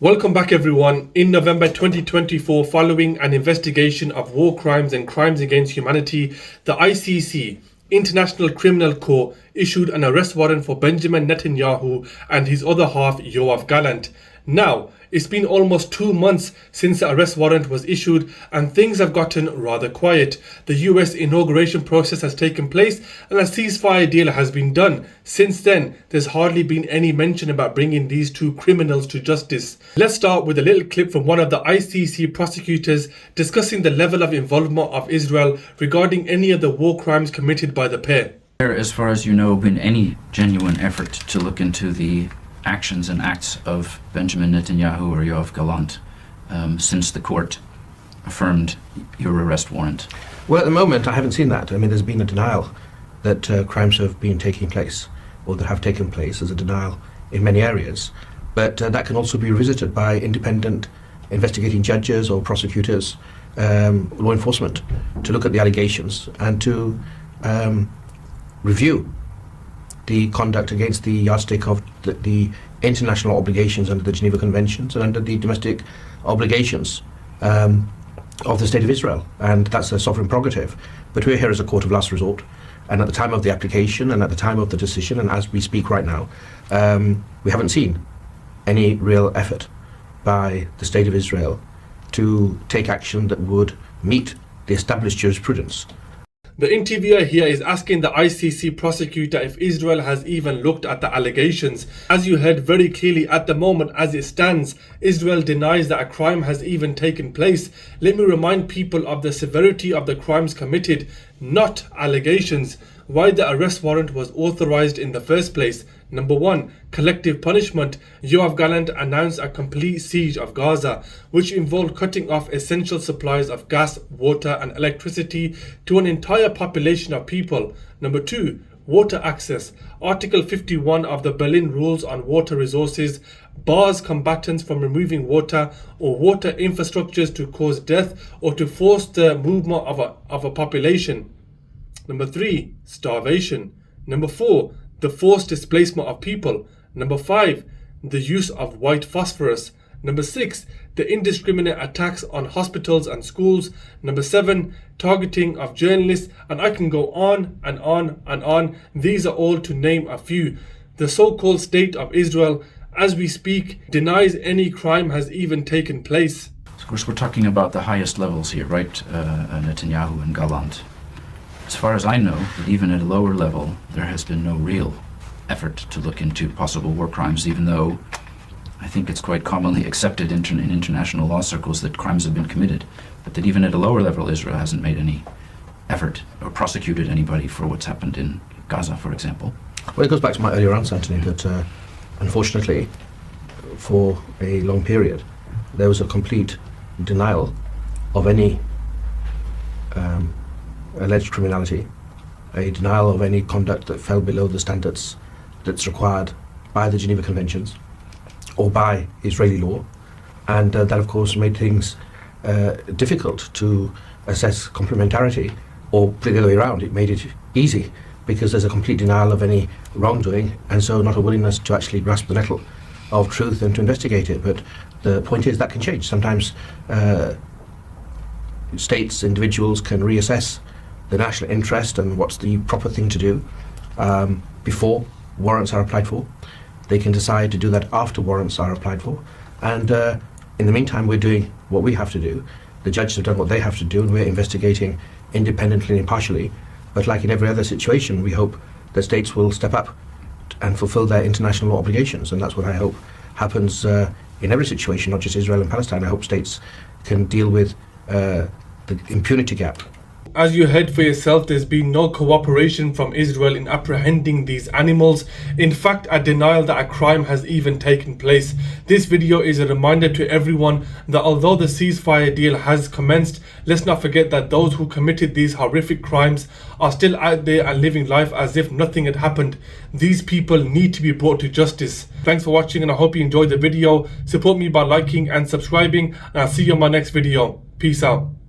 Welcome back everyone. In November 2024, following an investigation of war crimes and crimes against humanity, the ICC, International Criminal Court, issued an arrest warrant for Benjamin Netanyahu and his other half, Yoav Gallant. Now, it's been almost 2 months since the arrest warrant was issued and things have gotten rather quiet. The US inauguration process has taken place and a ceasefire deal has been done. Since then, there's hardly been any mention about bringing these two criminals to justice. Let's start with a little clip from one of the ICC prosecutors discussing the level of involvement of Israel regarding any of the war crimes committed by the pair. There, as far as you know, been any genuine effort to look into the actions and acts of Benjamin Netanyahu or Yoav Gallant since the court affirmed your arrest warrant? Well, at the moment, I haven't seen that. I mean, there's been a denial that crimes have been taking place or that have taken place. There's a denial in many areas. But that can also be revisited by independent investigating judges or prosecutors, law enforcement, to look at the allegations and to review the conduct against the yardstick of the international obligations under the Geneva Conventions and under the domestic obligations of the State of Israel. And that's a sovereign prerogative. But we're here as a court of last resort. And at the time of the application and at the time of the decision, and as we speak right now, we haven't seen any real effort by the State of Israel to take action that would meet the established jurisprudence. The interviewer here is asking the ICC prosecutor if Israel has even looked at the allegations. As you heard very clearly, at the moment as it stands, Israel denies that a crime has even taken place. Let me remind people of the severity of the crimes committed, not allegations. Why the arrest warrant was authorized in the first place. Number 1, collective punishment. Yoav Gallant announced a complete siege of Gaza, which involved cutting off essential supplies of gas, water and electricity to an entire population of people. Number 2, water access. Article 51 of the Berlin Rules on Water Resources bars combatants from removing water or water infrastructures to cause death or to force the movement of a population. Number 3, starvation. Number 4, the forced displacement of people. Number 5, the use of white phosphorus. Number 6, the indiscriminate attacks on hospitals and schools. Number 7, targeting of journalists, and I can go on and on and on. These are all to name a few. The so-called State of Israel, as we speak, denies any crime has even taken place. Of course, we're talking about the highest levels here, right? Netanyahu and Gallant. As far as I know, that even at a lower level, there has been no real effort to look into possible war crimes, even though I think it's quite commonly accepted in international law circles that crimes have been committed, but that even at a lower level, Israel hasn't made any effort or prosecuted anybody for what's happened in Gaza, for example. Well, it goes back to my earlier answer, Anthony, that unfortunately, for a long period, there was a complete denial of any alleged criminality, a denial of any conduct that fell below the standards that's required by the Geneva Conventions or by Israeli law, and that of course made things difficult to assess complementarity, or the other way around, it made it easy because there's a complete denial of any wrongdoing and so not a willingness to actually grasp the nettle of truth and to investigate it. But the point is that can change. Sometimes states, individuals can reassess the national interest and what's the proper thing to do before warrants are applied for. They can decide to do that after warrants are applied for. And in the meantime, we're doing what we have to do. The judges have done what they have to do, and we're investigating independently and impartially. But like in every other situation, we hope that states will step up and fulfill their international obligations. And that's what I hope happens in every situation, not just Israel and Palestine. I hope states can deal with the impunity gap. As you heard for yourself, there's been no cooperation from Israel in apprehending these animals. In fact, a denial that a crime has even taken place. This video is a reminder to everyone that although the ceasefire deal has commenced, let's not forget that those who committed these horrific crimes are still out there and living life as if nothing had happened. These people need to be brought to justice. Thanks for watching, and I hope you enjoyed the video. Support me by liking and subscribing, and I'll see you on my next video. Peace out.